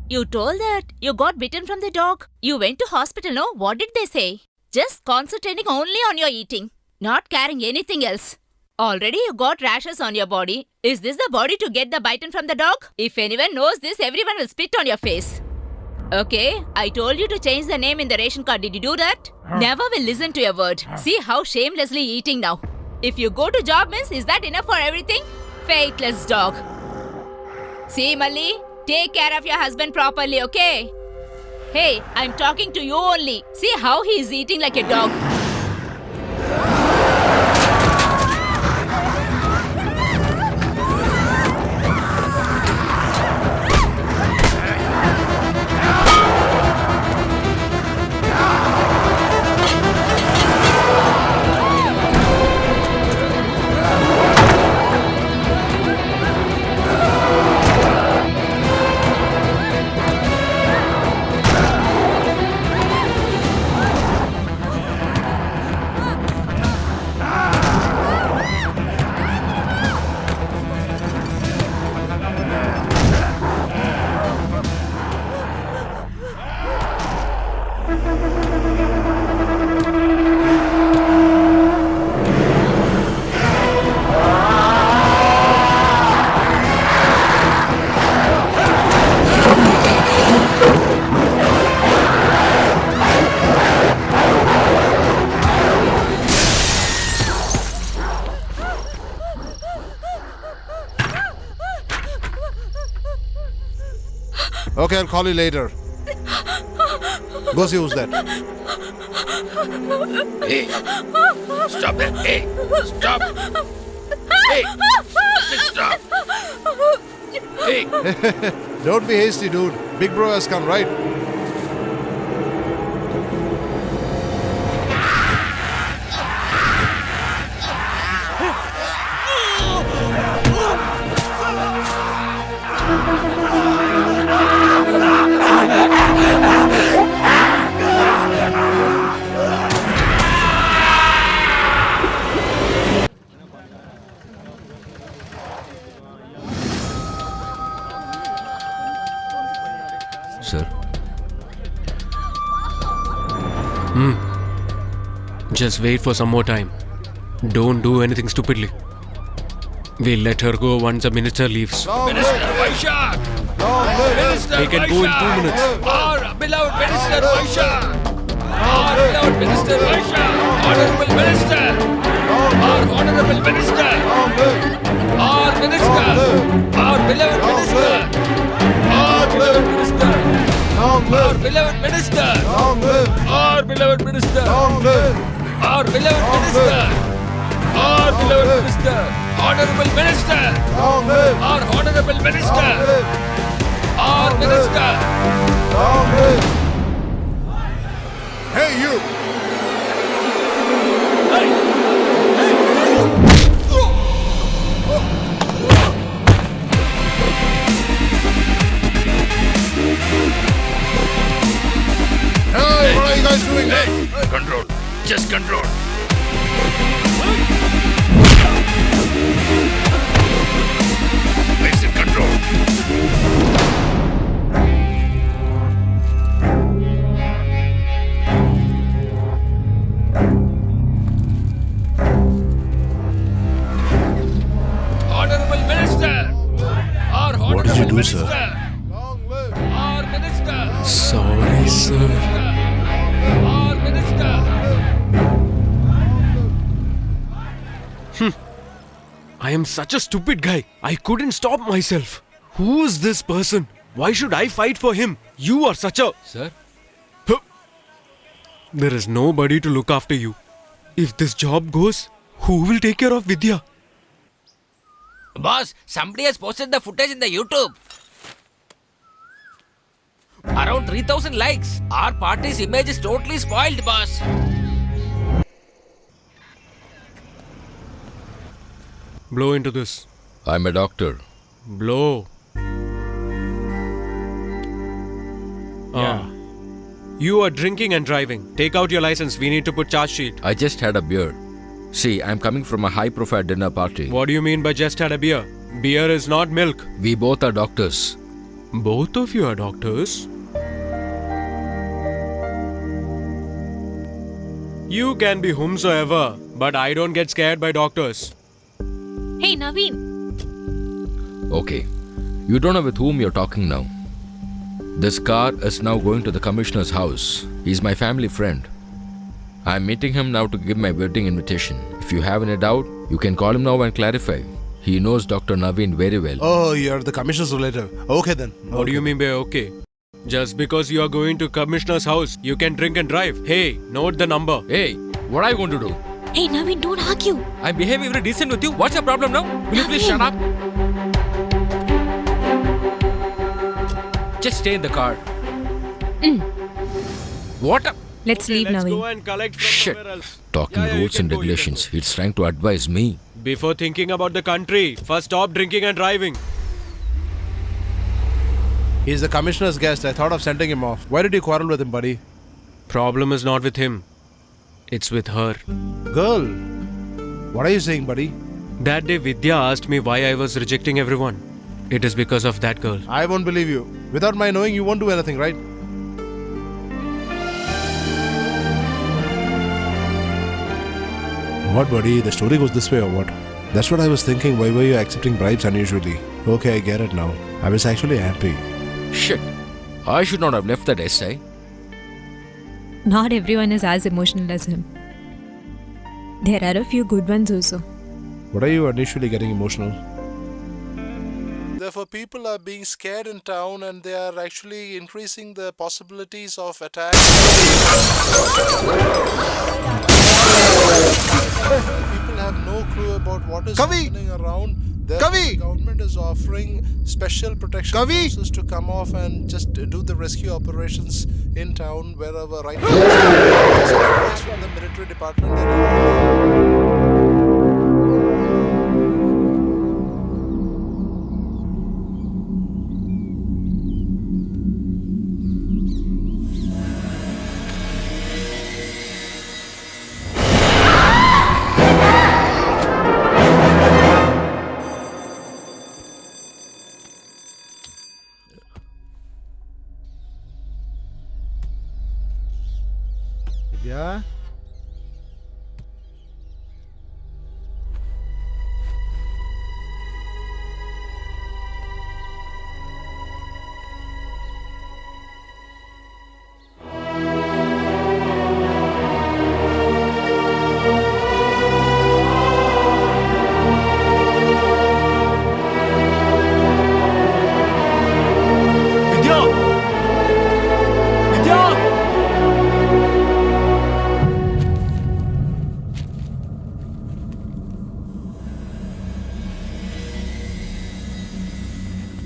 You told that you got bitten from the dog. You went to hospital, no? What did they say? Just concentrating only on your eating, not caring anything else. Already you got rashes on your body. Is this the body to get the bitten from the dog? If anyone knows this, everyone will spit on your face. Okay, I told you to change the name in the ration card. Did you do that? Never will listen to your word. See how shamelessly eating now. If you go to job means, is that enough for everything? Faithless dog. See, Malli, take care of your husband properly, okay? Hey, I'm talking to you only. See how he is eating like a dog. Okay, I'll call you later. Go see who's that. Hey, stop that. Hey, stop. Hey, stop. Hey, Don't be hasty, dude. Big bro has come, right? sir. Just wait for some more time. Don't do anything stupidly. We'll let her go once the minister leaves. Minister Vaishak! Minister We can go in 2 minutes. Our beloved Minister Vaishak! Our beloved Minister Vaishak! Honorable Minister! Our Honorable Minister! Our Minister! Our beloved Minister! Our beloved Minister! Our beloved Minister! Our beloved Minister! Our beloved Minister! Our beloved Minister! Honorable Minister! Our Honorable Minister! Our Minister! Hey, you! Hey, what are you guys doing? Hey, control. Just control. Basic control. Honorable Minister! Our Honorable What did you do, Minister! sir? Long live! Our Minister! Sorry, sir. Our Minister! I am such a stupid guy. I couldn't stop myself. Who is this person? Why should I fight for him? You are such a... Sir? There is nobody to look after you. If this job goes, who will take care of Vidya? Boss, somebody has posted the footage in the YouTube. Around 3,000 likes. Our party's image is totally spoiled, boss. Blow into this. I'm a doctor. Blow. You are drinking and driving. Take out your license. We need to put charge sheet. I just had a beer. See, I'm coming from a high-profile dinner party. What do you mean by just had a beer? Beer is not milk. We both are doctors. Both of you are doctors. You can be whomsoever, but I don't get scared by doctors. Hey, Naveen. Okay. You don't know with whom you're talking now. This car is now going to the commissioner's house. He's my family friend. I'm meeting him now to give my wedding invitation. If you have any doubt, you can call him now and clarify. He knows Dr. Naveen very well. Oh, you're the commissioner's relative. Okay then. What do you mean by okay? Just because you are going to commissioner's house, you can drink and drive. Hey, note the number. Hey, what are you going to do? Hey, Naveen, don't argue. I'm behaving very decent with you. What's your problem now? Will you please shut up? Just stay in the car. What a... Let's leave, Let's Naveen. go and collect from Shit. somewhere else. Talking Yeah, you rules can and go, you can regulations. go. He's trying to advise me. Before thinking about the country, first stop drinking and driving. He's the commissioner's guest. I thought of sending him off. Why did you quarrel with him, buddy? Problem is not with him. It's with her. Girl. What are you saying, buddy? That day Vidya asked me why I was rejecting everyone. It is because of that girl. I won't believe you. Without my knowing, you won't do anything, right? What, buddy? The story goes this way or what? That's what I was thinking. Why were you accepting bribes unusually? Okay, I get it now. I was actually happy. Shit. I should not have left that essay. Not everyone is as emotional as him. There are a few good ones also. What are you initially getting emotional? Therefore, people are being scared in town and they are actually increasing the possibilities of attacks. People have no clue about what is happening around. The government is offering special protection forces to come off and just do the rescue operations in town wherever right now. There's advice from the military department that Yeah. Vidya!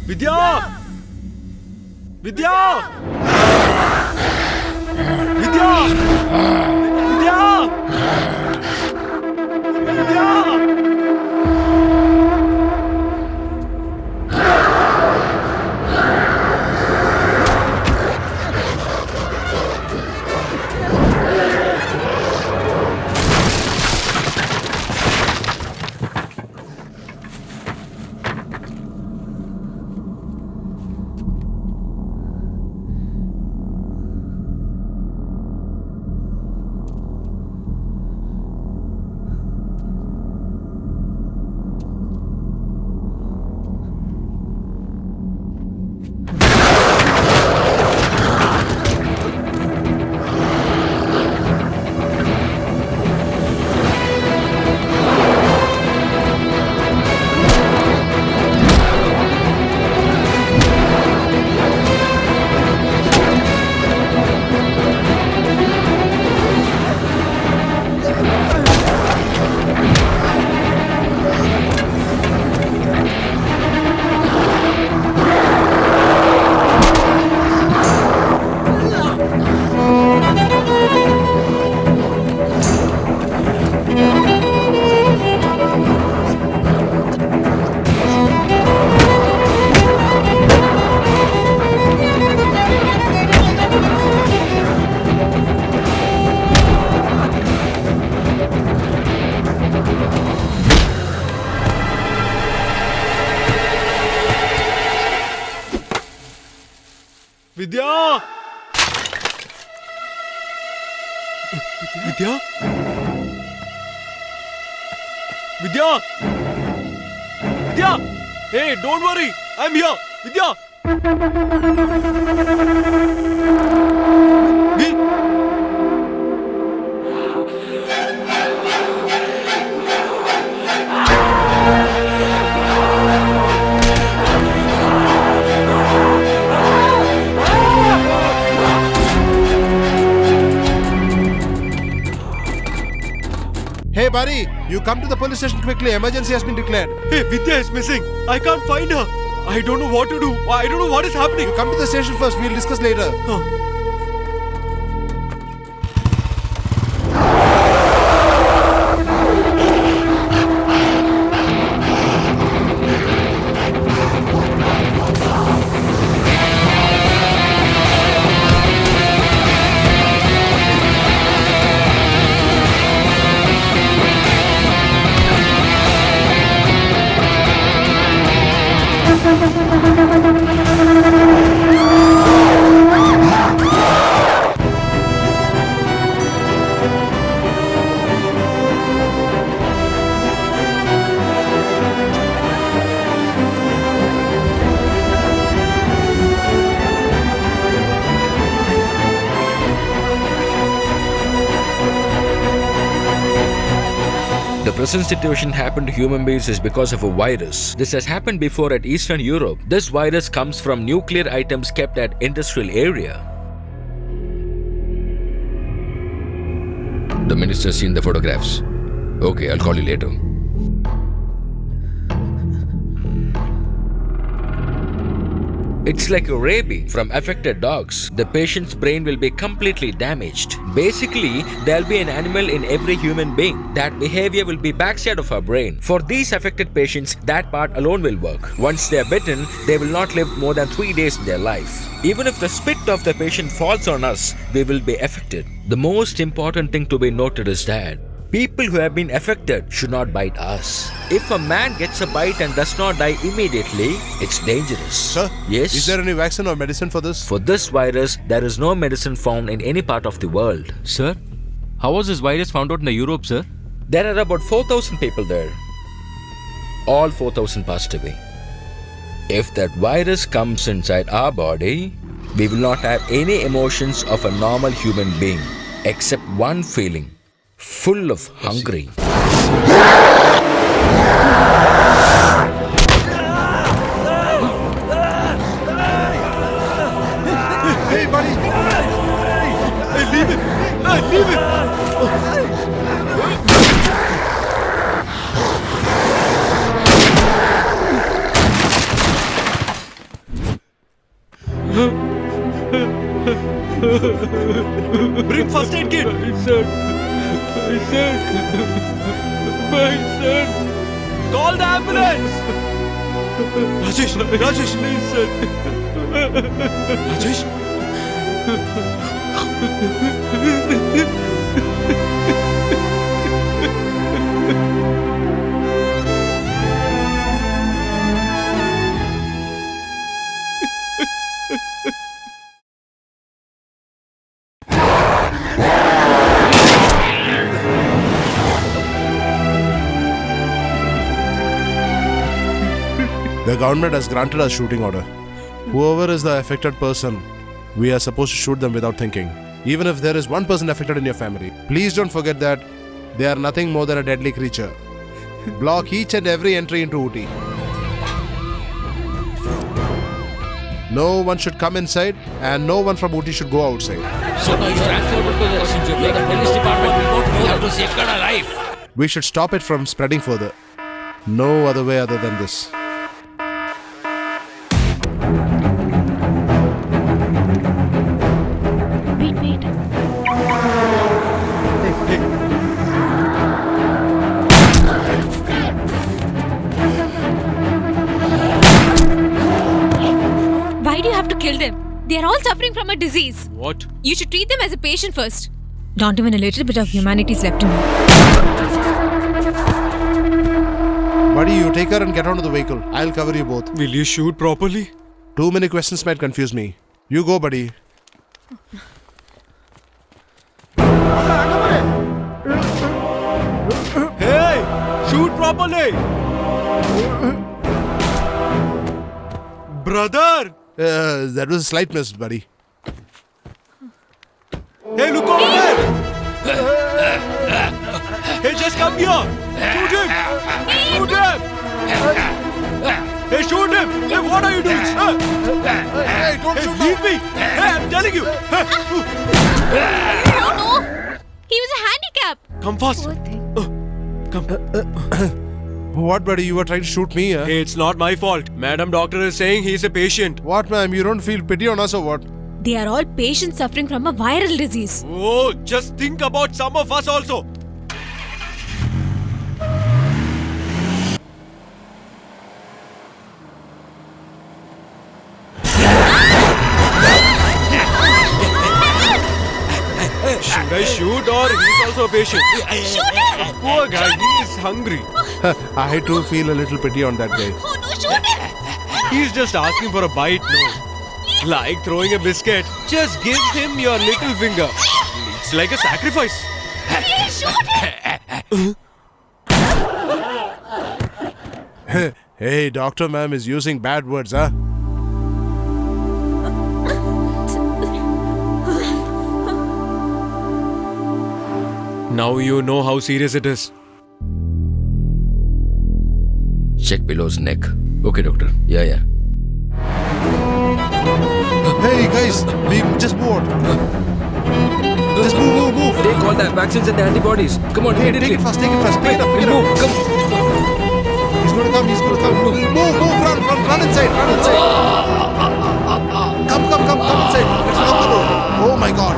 Vidya! Vidya! Vidya! Vidya! Vidya! Vidya! Vidya! Vidya? Vidya! Vidya! Hey, don't worry. I'm here. Vidya! Hey, buddy, you come to the police station quickly. Emergency has been declared. Hey, Vidya is missing. I can't find her. I don't know what to do. I don't know what is happening. You come to the station first. We'll discuss later. The present situation happened to human beings is because of a virus. This has happened before at Eastern Europe. This virus comes from nuclear items kept at industrial area. The minister's seen the photographs. Okay, I'll call you later. It's like a rabies from affected dogs. The patient's brain will be completely damaged. Basically, there'll be an animal in every human being. That behavior will be backside of our brain. For these affected patients, that part alone will work. Once they are bitten, they will not live more than 3 days in their life. Even if the spit of the patient falls on us, we will be affected. The most important thing to be noted is that people who have been affected should not bite us. If a man gets a bite and does not die immediately, it's dangerous. Sir? Yes? Is there any vaccine or medicine for this? For this virus, there is no medicine found in any part of the world. Sir, how was this virus found out in the Europe, sir? There are about 4,000 people there. All 4,000 passed away. If that virus comes inside our body, we will not have any emotions of a normal human being, except one feeling. Full of hungry. Hey, buddy! Hey, leave it! Hey, leave it! Bring first aid kit! My son! Call the ambulance! Rajesh! Rajesh! Please, sir! Rajesh! The government has granted us shooting order. Whoever is the affected person, we are supposed to shoot them without thinking. Even if there is one person affected in your family, please don't forget that they are nothing more than a deadly creature. Block each and every entry into Ooty. No one should come inside and no one from Ooty should go outside. So now you transfer to the police department. We have to safeguard our life. We should stop it from spreading further. No other way other than this. Wait. Why do you have to kill them? They are all suffering from a disease. What? You should treat them as a patient first. Not even a little bit of humanity is left in you. Buddy, you take her and get onto the vehicle. I'll cover you both. Will you shoot properly? Too many questions might confuse me. You go, buddy. Hey, shoot properly. Brother. That was a slight miss, buddy. Hey, look over there. Hey, just come here. Shoot him. Shoot him. Hey, shoot him. Hey, what are you doing? Hey, don't Hey, shoot leave me. Hey, I'm telling you. Hey, No, he was a handicap. come fast. Come. What, buddy? You were trying to shoot me, huh? Hey, it's not my fault. Madam doctor is saying he's a patient. What, ma'am? You don't feel pity on us or what? They are all patients suffering from a viral disease. Oh, just think about some of us also. Should I shoot or he's also a patient? Shoot him! Poor guy, he is hungry. I too feel a little pity on that guy. Oh no, shoot him! He's just asking for a bite, no. Like throwing a biscuit. Just give him your little finger. It's like a sacrifice. Please shoot him! Hey, doctor ma'am is using bad words, huh? Now you know how serious it is. Check billow's neck. Okay, doctor. Yeah. Hey, guys, we just moved. Just move. Take all the vaccines and the antibodies. Come on, Hey, immediately. take it fast. Pick it up. Move, come. He's gonna come. Move, run inside. Come inside. Let's lock the door. Oh my God.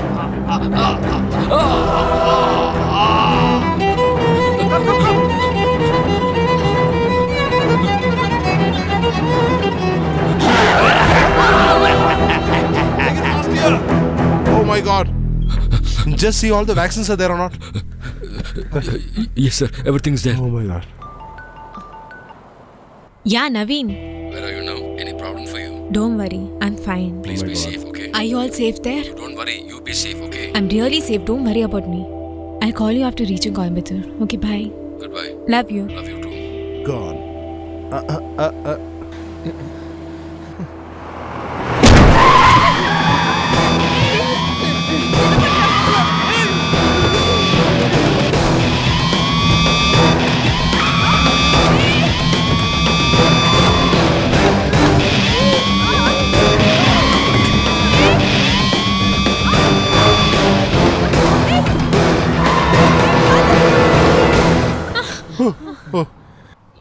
Take it fast here. Oh my God. Just see all the vaccines are there or not. Yes, sir. Everything's there. Oh my God. Yeah, Naveen. Where are you now? Any problem for you? Don't worry, I'm fine. Please be safe, okay? Are you all safe there? Don't worry. You be safe, okay? I'm really safe. Don't worry about me. I'll call you after reaching Coimbatore. Okay, bye. Goodbye. Love you. Love you too. Gone.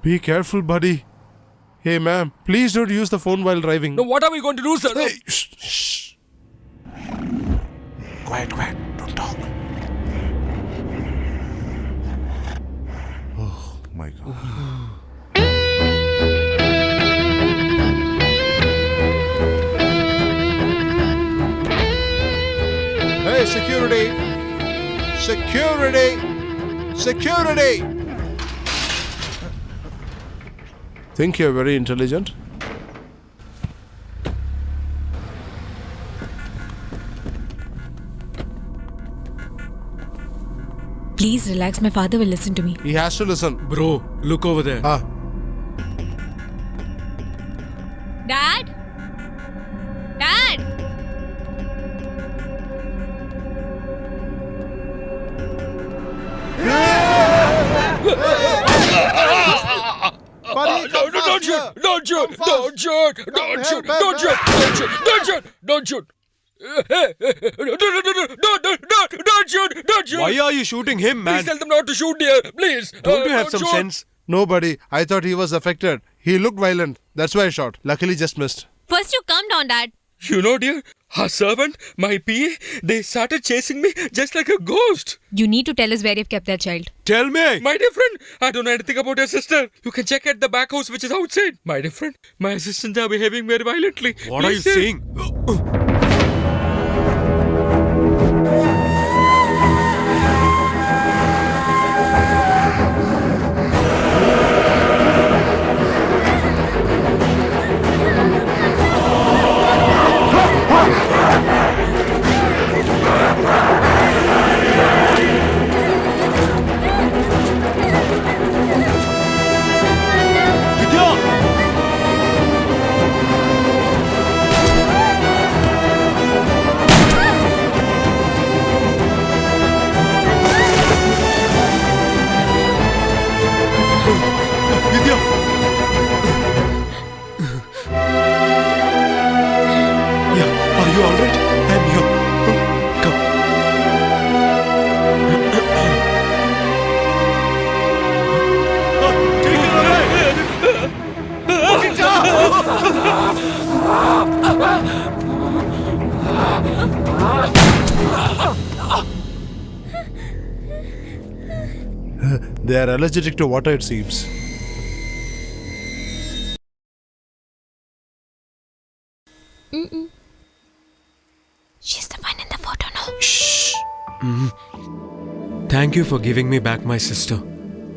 Be careful, buddy. Hey, ma'am, please don't use the phone while driving. Now, what are we going to do, sir? Hey, shh. Quiet. Don't talk. Oh my God. Hey, security! Think you're very intelligent? Please relax. My father will listen to me. He has to listen. Bro, look over there. Dad? Dad? Buddy, Don't shoot! Don't shoot! Don't shoot! Don't shoot! Don't shoot! Don't shoot! Don't shoot! Why are you shooting him, man? Please tell them not to shoot, dear. Please. Don't you have some shoot. sense? No, buddy. I thought he was affected. He looked violent. That's why I shot. Luckily, just missed. First you calm down, Dad. You know, dear, her servant, my PA, they started chasing me just like a ghost. You need to tell us where you've kept that child. Tell me. My dear friend, I don't know anything about your sister. You can check at the back house which is outside. My dear friend, my assistants are behaving very violently. What are you Please, saying? Yeah, are you alright? I'm here. Oh, come. Take it away! They are allergic to water, it seems. She's the one in the photo now. Shh. Thank you for giving me back my sister.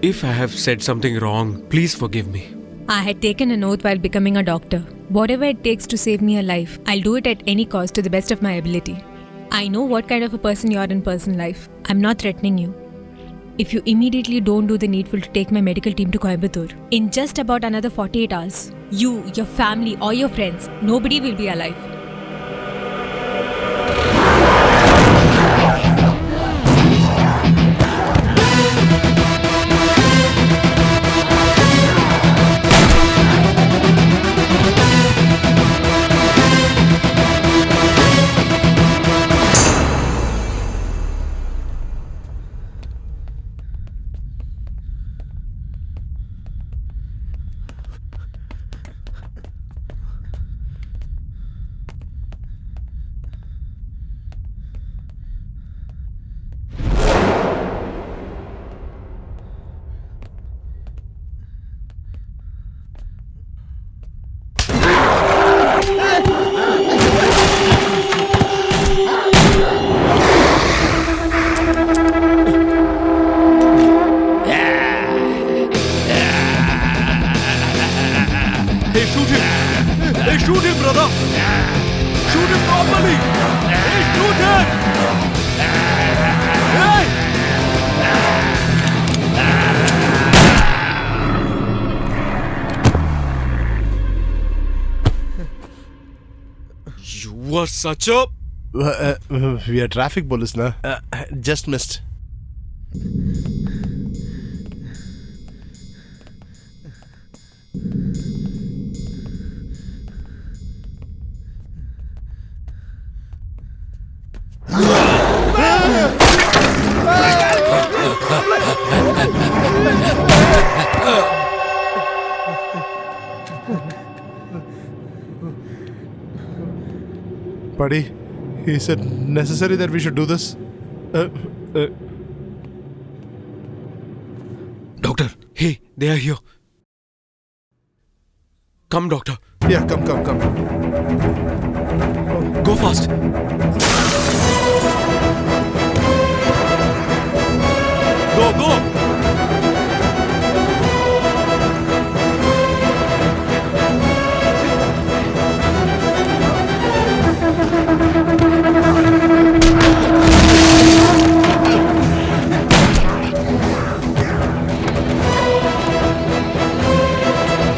If I have said something wrong, please forgive me. I had taken an oath while becoming a doctor. Whatever it takes to save me a life, I'll do it at any cost to the best of my ability. I know what kind of a person you are in personal life. I'm not threatening you. If you immediately don't do the needful to take my medical team to Coimbatore, in just about another 48 hours, you, your family, or your friends, nobody will be alive. Hey, shoot him! Hey, shoot him, brother! Shoot him properly! Hey, shoot him! Hey! You were such a... We are traffic police, na? Just missed. Buddy, he said necessary that we should do this. Doctor, hey, they are here. Come, doctor. Yeah, come. Go fast. Go!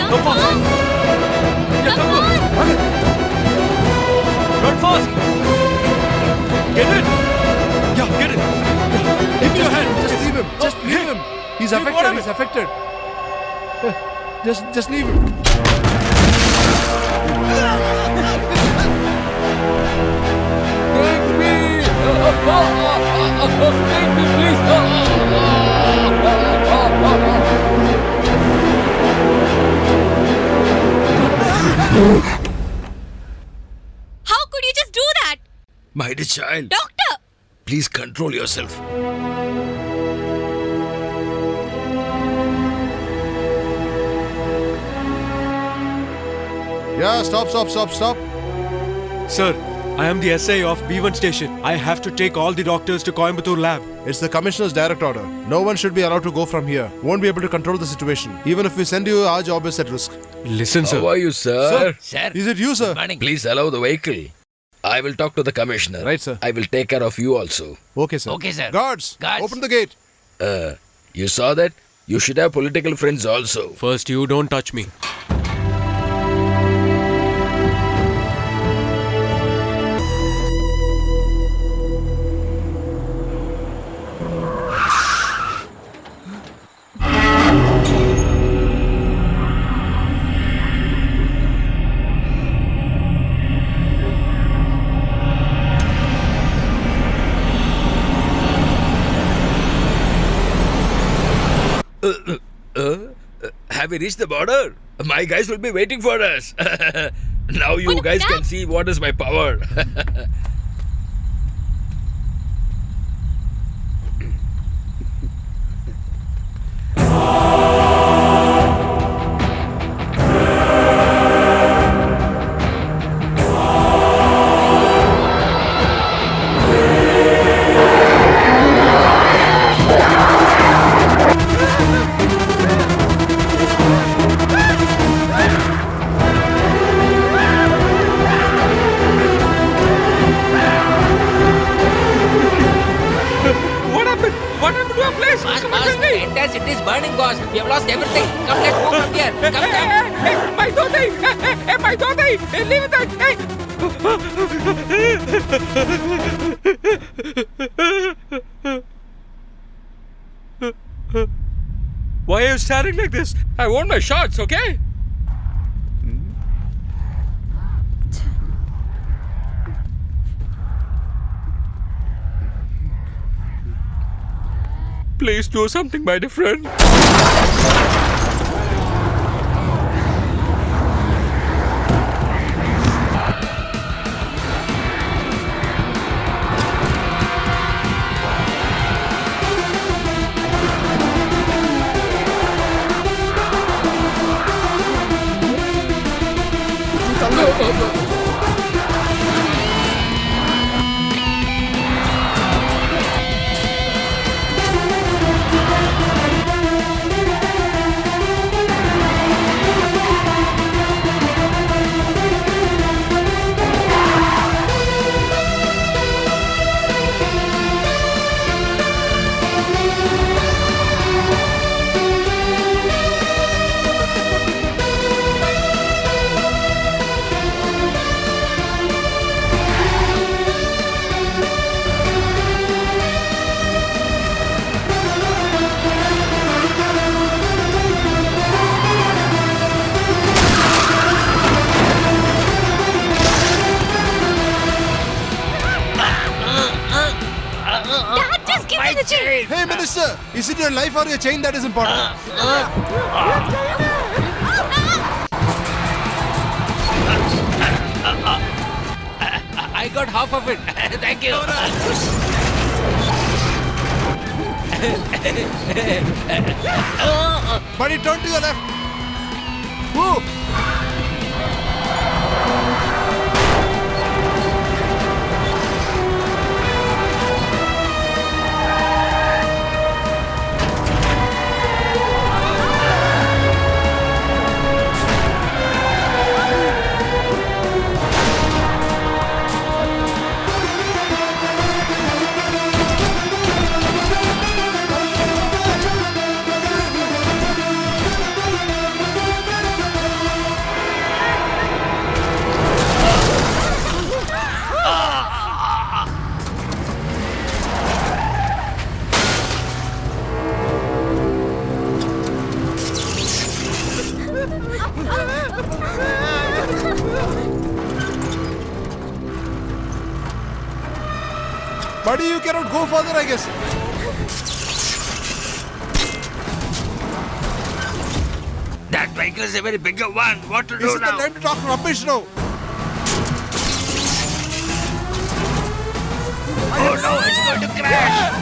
Come fast! Yeah, come on! Run fast! Get in! Yeah, get in! Yeah. Lift your hand! Just leave him. He's affected. Just leave him. Take me! Take me, please! How could you just do that? My dear child, Doctor! please control yourself. Yeah, stop. Sir, I am the SA of B1 station. I have to take all the doctors to Coimbatore lab. It's the commissioner's direct order. No one should be allowed to go from here. Won't be able to control the situation. Even if we send you, our job is at risk. Listen, sir. How are you, sir? Sir. Is it you, sir? Please allow the vehicle. I will talk to the commissioner. Right, sir. I will take care of you also. Okay, sir. Okay, sir. Guards, Guards. open the gate. You saw that? You should have political friends also. First, you don't touch me. Have we reached the border? My guys will be waiting for us. Now you guys can see what is my power. What happened? What happened to our place? Boss, Come on, boss, tell me. the entire city is burning, boss. We have lost everything. Come, let's move from here. Come, come. Hey, my dhoti! Hey, my dhoti! Hey, leave it! Hey! Why are you staring like this? I want my shots, okay? Please do something, my dear friend. Dad, just give me the chain. Hey, Minister, is it your life or your chain that is important? I got half of it. Thank you. Buddy, turn to your left. Move. Buddy, you cannot go further, I guess. That vehicle is a very bigger one. What to This do is the now? time to talk rubbish now. Oh no, it's going to crash.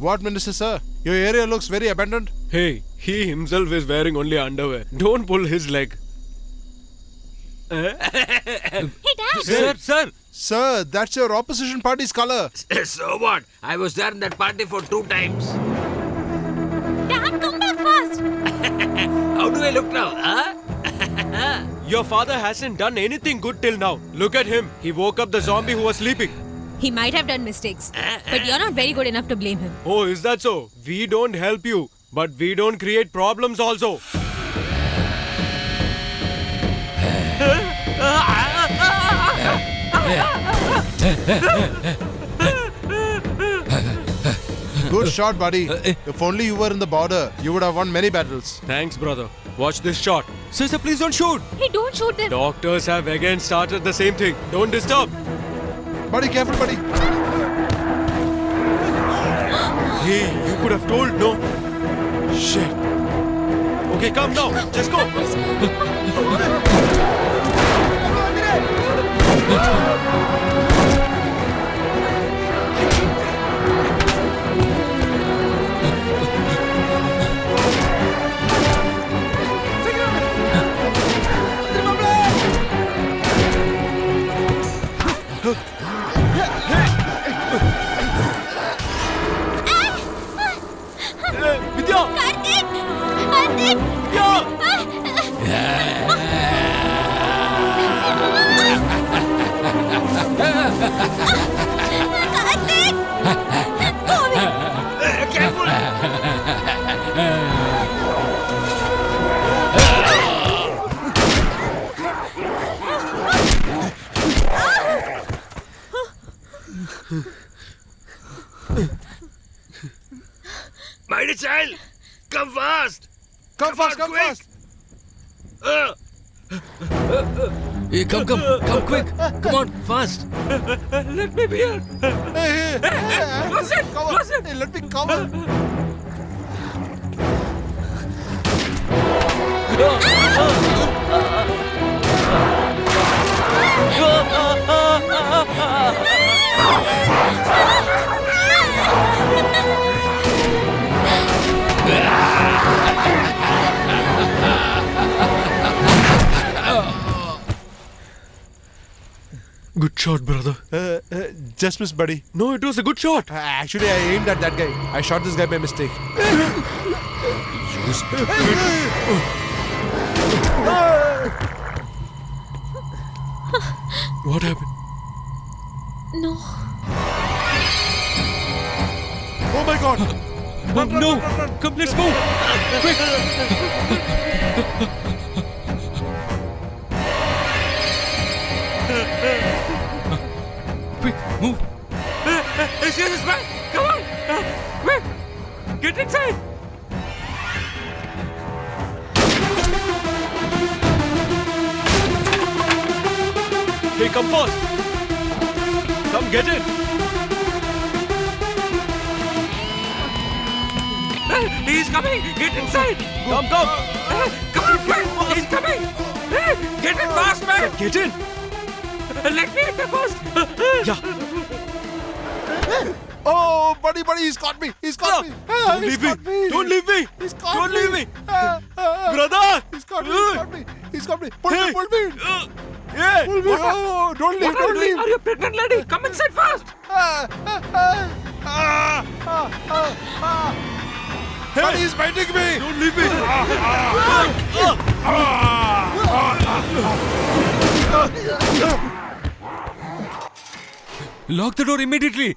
What, Minister sir? Your area looks very abandoned. Hey, he himself is wearing only underwear. Don't pull his leg. Hey, Dad! Sir. Sir, that's your opposition party's color. So what? I was there in that party for 2 times. Dad, come back fast! How do I look now, huh? Your father hasn't done anything good till now. Look at him. He woke up the zombie who was sleeping. He might have done mistakes, but you're not very good enough to blame him. Oh, is that so? We don't help you, but we don't create problems also. Good shot, buddy. If only you were in the border, you would have won many battles. Thanks, brother. Watch this shot. Sister, please don't shoot. Hey, don't shoot them. Doctors have again started the same thing. Don't disturb. Buddy, careful, buddy. Hey, you could have told, no? Shit. Okay, come now. Just go. Vidya! Karthik! Karthik! Vidya! Karthik! My dear child, come fast. Come fast, come quick. fast. Hey, come quick. Come on, fast. Let me be here. Hey, Close it, cover. close it. Hey, let me cover. Good shot, brother. Just miss, buddy. No, it was a good shot. Actually, I aimed at that guy. I shot this guy by mistake. What happened? No. Oh my god! No! Come, let's move! Quick! Quick, move. Excuse us, man. Come on. Quick. Get inside. Hey, come fast! Come get it! He's coming. Get inside. Come! Come on, quick. He's coming. Get in fast, man. Get in! Let me enter first. Yeah! Oh, buddy, he's got me. He's got me. Don't He's leave me! got me. Don't leave me! He's got Don't me. leave me! Brother! Brother! He's got me. He's got me. He's got me. Pull Hey. me. Pull me. Yeah! Pull me. Oh, don't leave. What are you Don't doing? leave. Are you pregnant, lady? Come inside fast. Buddy, he's biting me. Don't leave me! Lock the door immediately.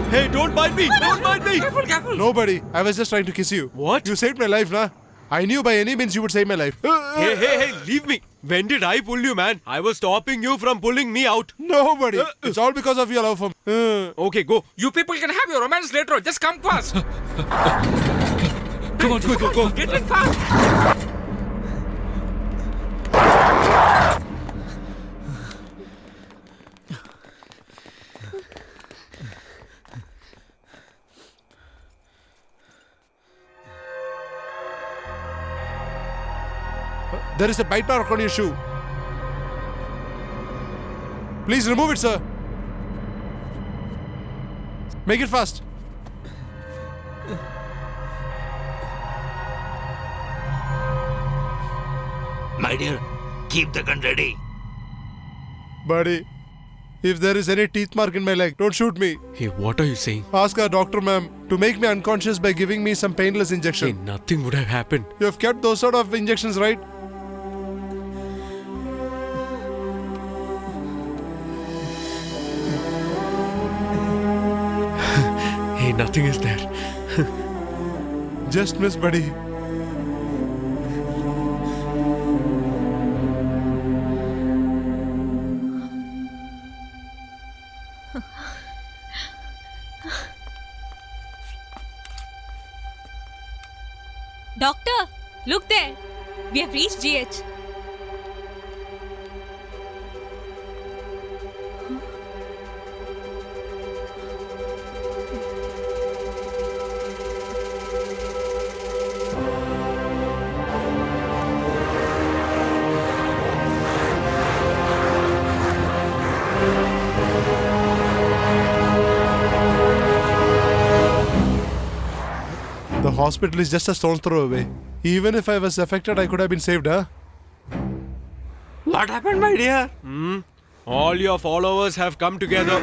Hey, don't bite me! Don't bite me! Careful, careful. No, buddy. I was just trying to kiss you. What? You saved my life, nah? I knew by any means you would save my life. Hey, leave me! When did I pull you, man? I was stopping you from pulling me out. No, buddy. It's all because of your love for me. Okay, go. You people can have your romance later on. Just come fast. Come on, go. Get in fast. There is a bite mark on your shoe. Please remove it, sir. Make it fast. My dear, keep the gun ready. Buddy, if there is any teeth mark in my leg, don't shoot me. Hey, what are you saying? Ask our doctor, ma'am, to make me unconscious by giving me some painless Hey, injection. nothing would have happened. You have kept those sort of injections, right? Hey, nothing is there. Just miss, buddy. Doctor, look there. We have reached GH. The hospital is just a stone's throw away. Even if I was affected, I could have been saved, huh? What happened, my dear? All your followers have come together.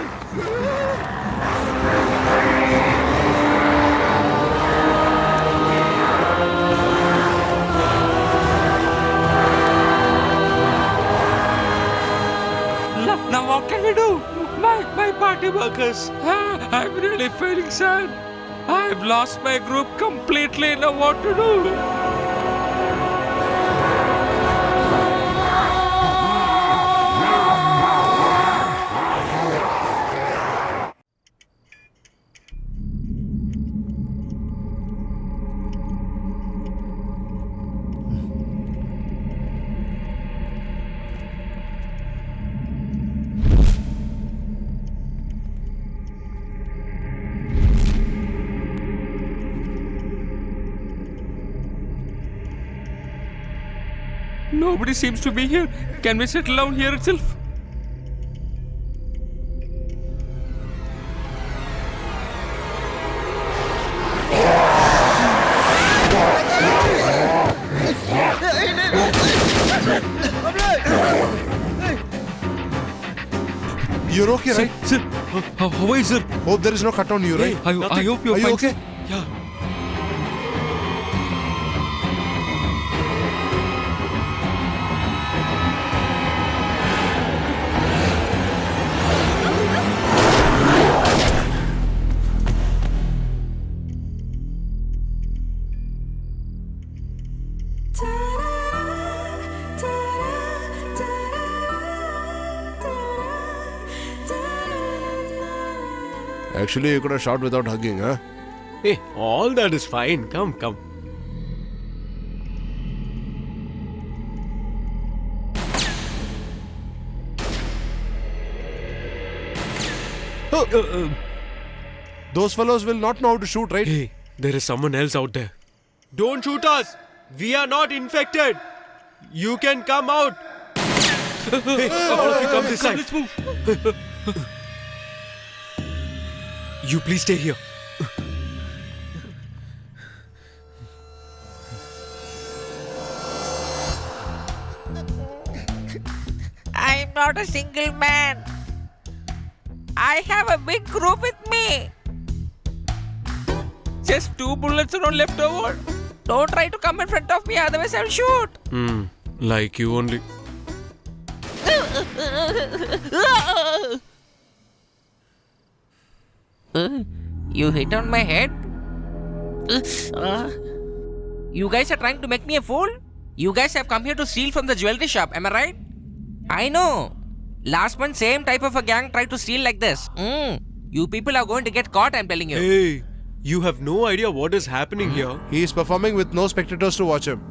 Now what can we do? My party workers. I'm really feeling sad. I've lost my group completely. Now what to do? Nobody seems to be here. Can we settle down here itself? You're okay, right? Sir, how is it? Hope there is no cut on you, right? I hope you're Are you fine. okay? Yeah. Actually, you could have shot without hugging, huh? Hey, all that is fine. Come. Those fellows will not know how to shoot, right? Hey, there is someone else out there. Don't shoot us. We are not infected. You can come out. Hey, all of you come this side. Let's move. You please stay here. I'm not a single man. I have a big group with me. Just 2 bullets are left over. Don't try to come in front of me, otherwise I'll shoot. Like you only. You hit on my head? You guys are trying to make me a fool? You guys have come here to steal from the jewelry shop, am I right? I know. Last month, same type of a gang tried to steal like this. You people are going to get caught, I'm telling you. Hey, you have no idea what is happening here. He is performing with no spectators to watch him.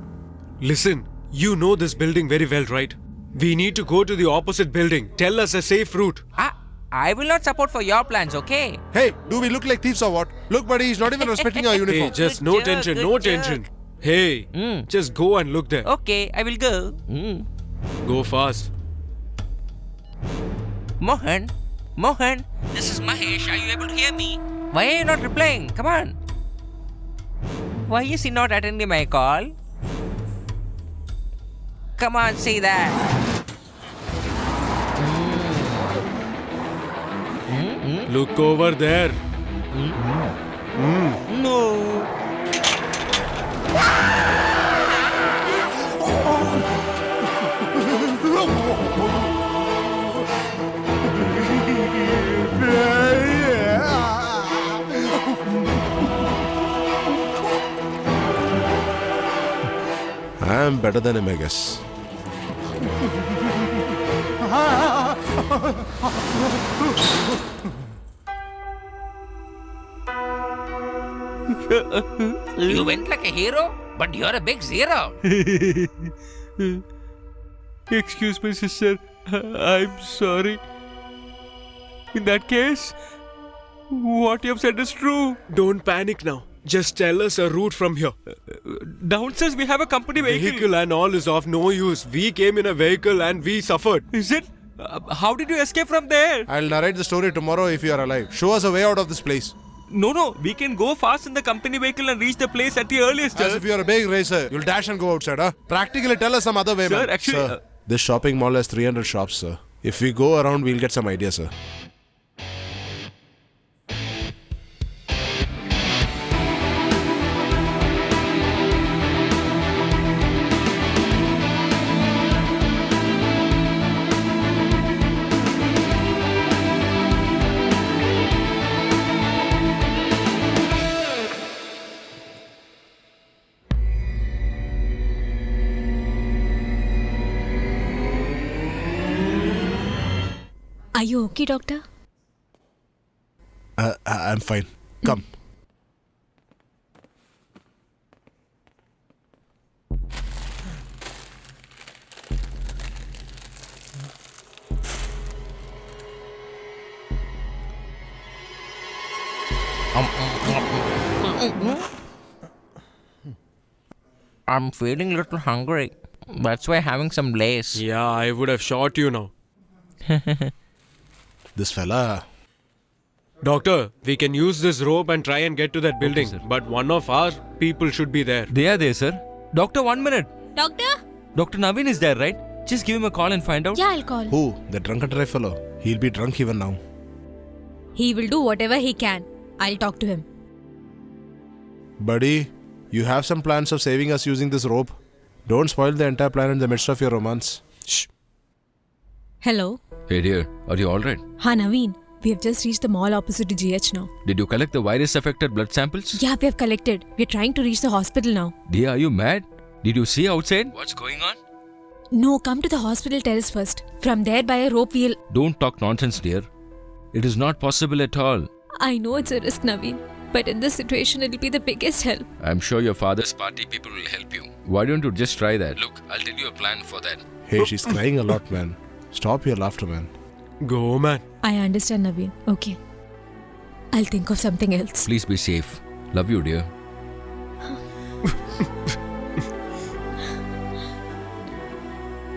Listen, you know this building very well, right? We need to go to the opposite building. Tell us a safe route. I will not support for your plans, okay? Hey, do we look like thieves or what? Look, buddy, he's not even respecting our uniform. Hey, just Good no joke, tension, good no joke. tension. Hey, just go and look there. Okay, I will go. Go fast. Mohan, this is Mahesh. Are you able to hear me? Why are you not replying? Come on. Why is he not attending my call? Come on, say that. Look over there. No. I am better than him, I guess. You went like a hero, but you're a big zero. Excuse me, sister. I'm sorry. In that case, what you have said is true. Don't panic now. Just tell us a route from here. Downstairs we have a company vehicle. Vehicle and all is of no use. We came in a vehicle and we suffered. Is it? How did you escape from there? I'll narrate the story tomorrow if you are alive. Show us a way out of this place. No. We can go fast in the company vehicle and reach the place at the earliest. As if you are a big racer, you'll dash and go outside, huh? Practically tell us some other way, Sir, man. actually, Sir, this shopping mall has 300 shops, sir. If we go around, we'll get some ideas, sir. Are you okay, doctor? I'm fine. Come. I'm feeling a little hungry. That's why having some lace. Yeah, I would have shot you now. This fella. Doctor, we can use this rope and try and get to that building. sir. But one of our people should be there. They are there, sir. Doctor, 1 minute. Doctor? Dr. Naveen is there, right? Just give him a call and find out. Yeah, I'll call. Who? The drunken drive fellow. He'll be drunk even now. He will do whatever he can. I'll talk to him. Buddy, you have some plans of saving us using this rope. Don't spoil the entire plan in the midst of your romance. Shh. Hello? Hey dear, are you alright? Ha, Naveen. We have just reached the mall opposite to GH now. Did you collect the virus affected blood samples? Yeah, we have collected. We're trying to reach the hospital now. Dear, are you mad? Did you see outside? What's going on? No, come to the hospital terrace first. From there, by a rope, we'll. Don't talk nonsense, dear. It is not possible at all. I know it's a risk, Naveen. But in this situation, it'll be the biggest help. I'm sure your father's party people will help you. Why don't you just try that? Look, I'll tell you a plan for that. Hey, she's crying a lot, man. Stop your laughter, man. Go, man. I understand, Naveen. Okay. I'll think of something else. Please be safe. Love you, dear.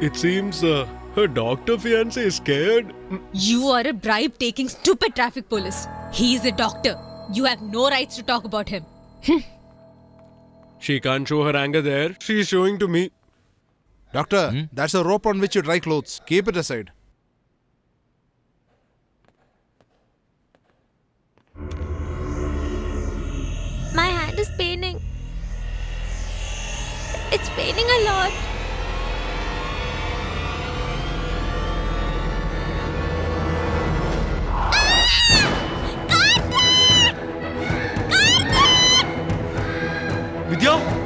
It seems her doctor fiancé is scared. You are a bribe-taking, stupid traffic police. He is a doctor. You have no rights to talk about him. She can't show her anger there. She's showing to me. Doctor, that's a rope on which you dry clothes. Keep it aside. My hand is paining. It's paining a lot. Vidya?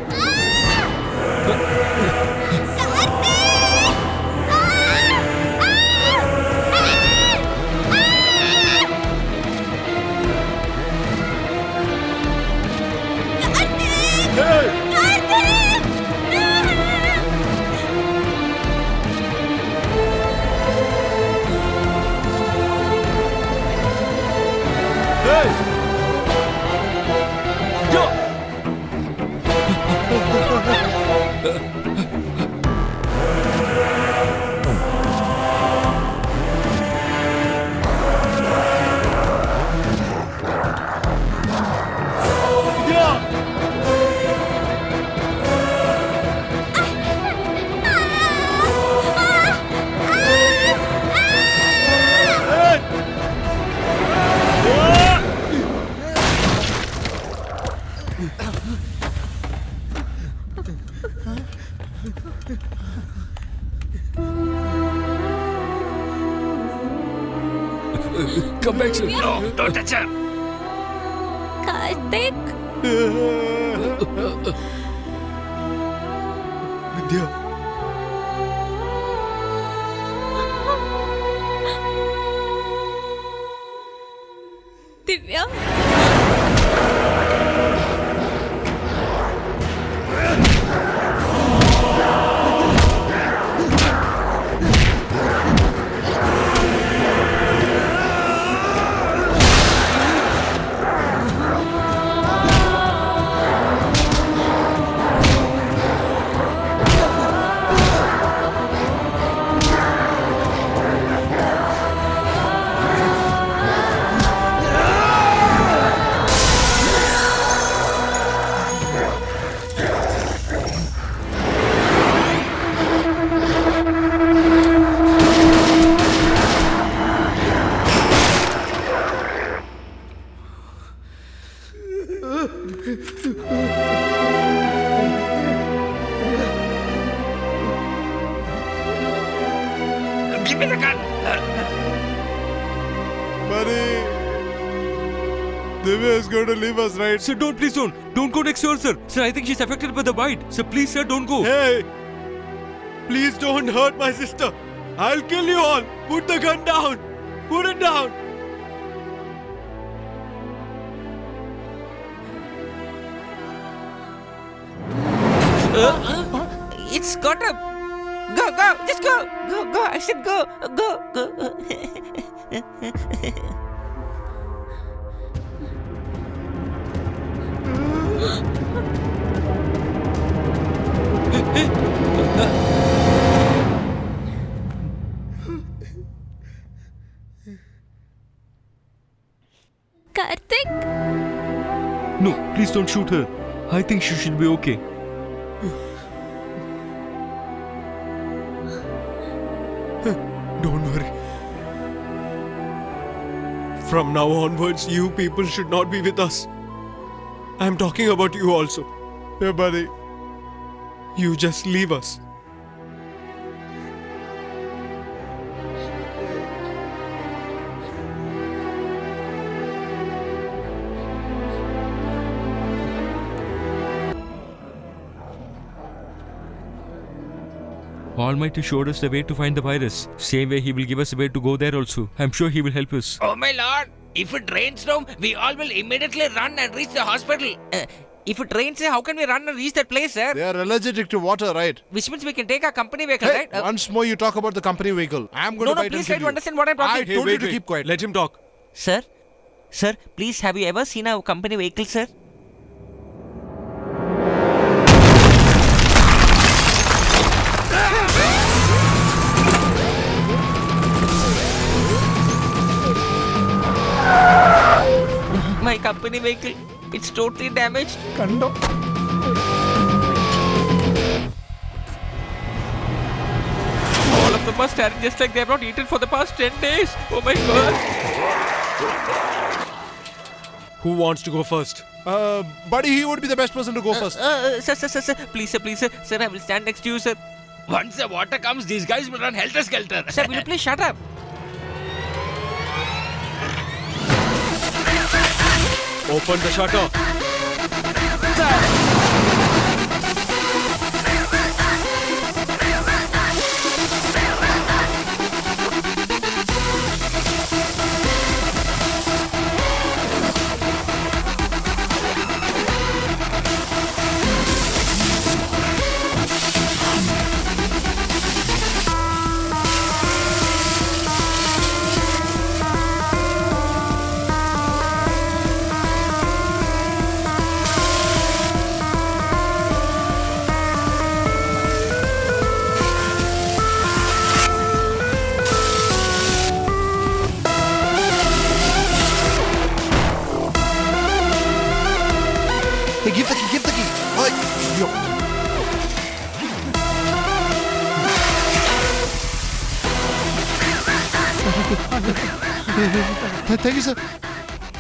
Come back, sir. No, don't touch her. Karthik. Vidya. Divya. Give me the gun. Buddy, Divya is going to leave us, right? Sir, don't, please don't. Don't go next door, sir. Sir, I think she's affected by the bite. Sir, please, sir, don't go. Hey! Please don't hurt my sister. I'll kill you all. Put the gun down. Put it down. It's got a. Go, just go. Go. I said go. Go. Karthik. No, please don't shoot her. I think she should be okay. Don't worry. From now onwards, you people should not be with us. I'm talking about you also. Yeah, buddy. You just leave us. Almighty showed us the way to find the virus. Same way He will give us a way to go there also. I'm sure He will help us. Oh my lord. If it rains now, we all will immediately run and reach the hospital. If it rains, how can we run and reach that place, sir? They are allergic to water, right? Which means we can take our company vehicle, Hey, right? once more you talk about the company vehicle. I'm going No, to bite please and try kill to you. understand what I'm I talking. told you to keep quiet. Let him talk. Sir, please, have you ever seen our company vehicle, sir? My company vehicle, it's totally damaged. All of them are staring just like they have not eaten for the past 10 days. Oh my god. Who wants to go first? Buddy, he would be the best person to go first. Sir, please, sir. Sir, I will stand next to you, sir. Once the water comes, these guys will run helter-skelter. Sir, will you please shut up? Open the shutter. Hey, give the key. Oi. Yo. Thank you, sir.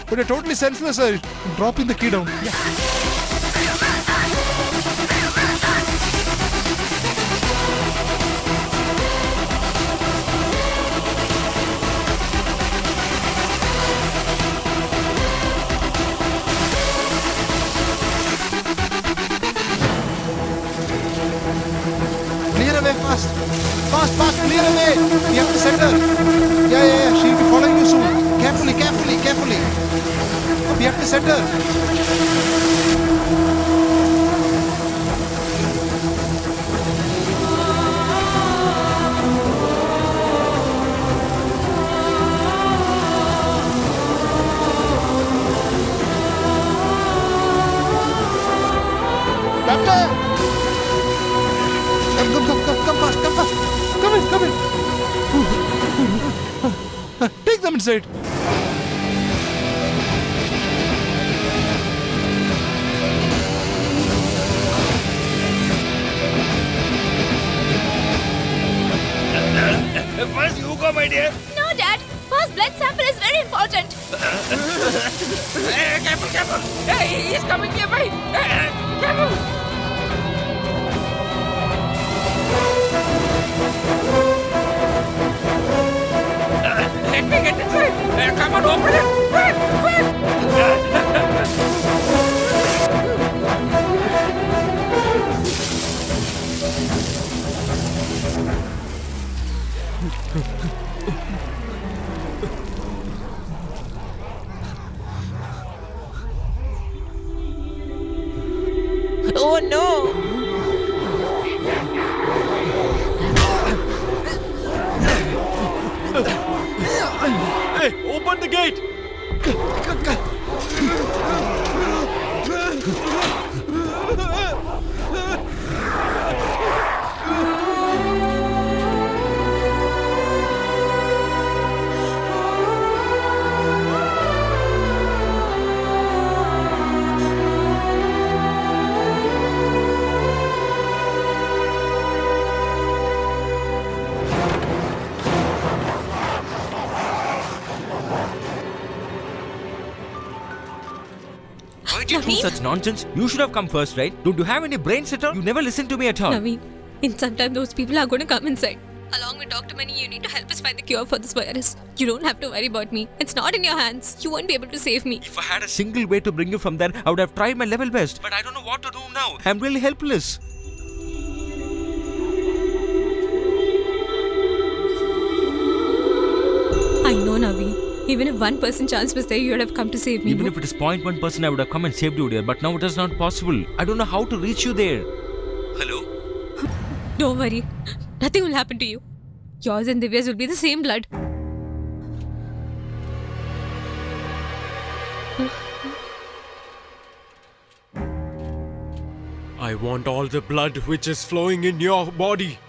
But you're totally senseless, sir. Dropping the key down. Clear away fast. Fast, clear away. We have to send her. Yeah. She'll be following you soon. Carefully. We have to send her. Doctor! Come fast. Come in. Take them inside. First you go, my dear. No, Dad. First blood sample is very important. Hey, careful. Hey, he's coming nearby. Careful. Let me get inside. Come on, open it. Quick. Oh no! Hey, open the gate! Why did you do such nonsense? You should have come first, right? Don't you have any brains at all? You never listen to me at all. Naveen, in some time those people are going to come inside. Along with Dr. Mani, you need to help us find the cure for this virus. You don't have to worry about me. It's not in your hands. You won't be able to save me. If I had a single way to bring you from there, I would have tried my level best. But I don't know what to do now. I'm really helpless. I know, Naveen. Even if 1% chance was there, you would have come to save me. Even if it is 0.1%, I would have come and saved you, dear. But now it is not possible. I don't know how to reach you there. Hello? Don't worry. Nothing will happen to you. Yours and Divya's will be the same blood. I want all the blood which is flowing in your body.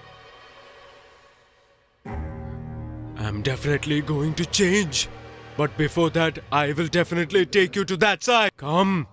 I'm definitely going to change. But before that, I will definitely take you to that side. Come.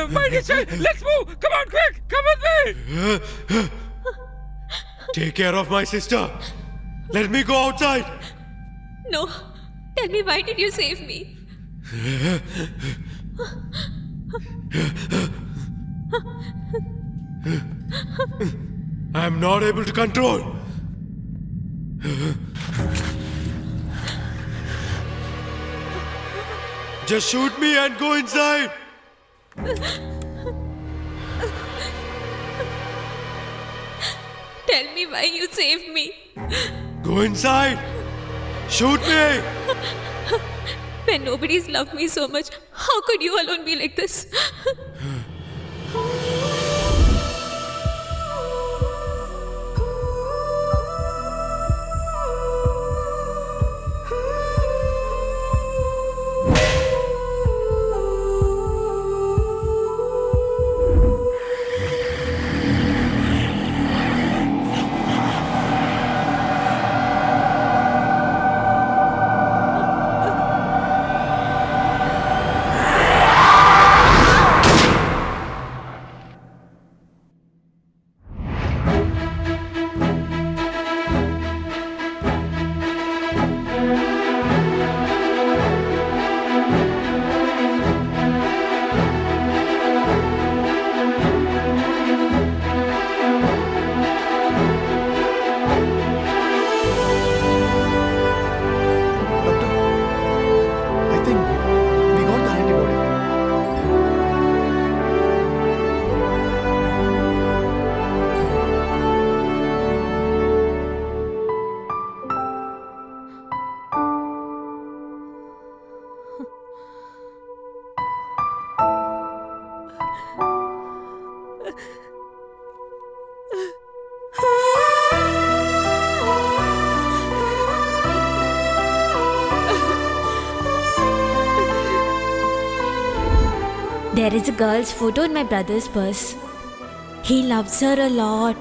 My dear child, let's move! Come on, quick! Come with me! Take care of my sister. Let me go outside. No. Tell me, why did you save me? I'm not able to control. Just shoot me and go inside. Tell me why you saved me. Go inside. Shoot me. When nobody's loved me so much, how could you alone be like this? There is a girl's photo in my brother's purse. He loves her a lot.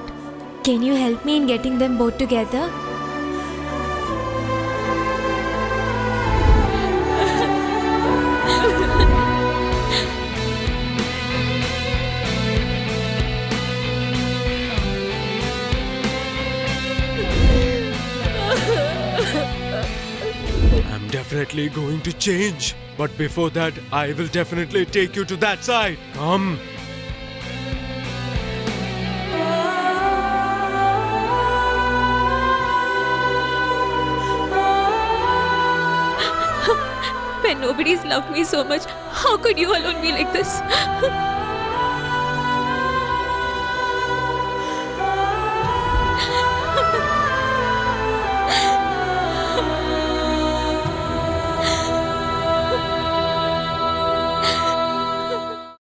Can you help me in getting them both together? I'm definitely going to change. But before that, I will definitely take you to that side. Come. When nobody's loved me so much, how could you alone be like this?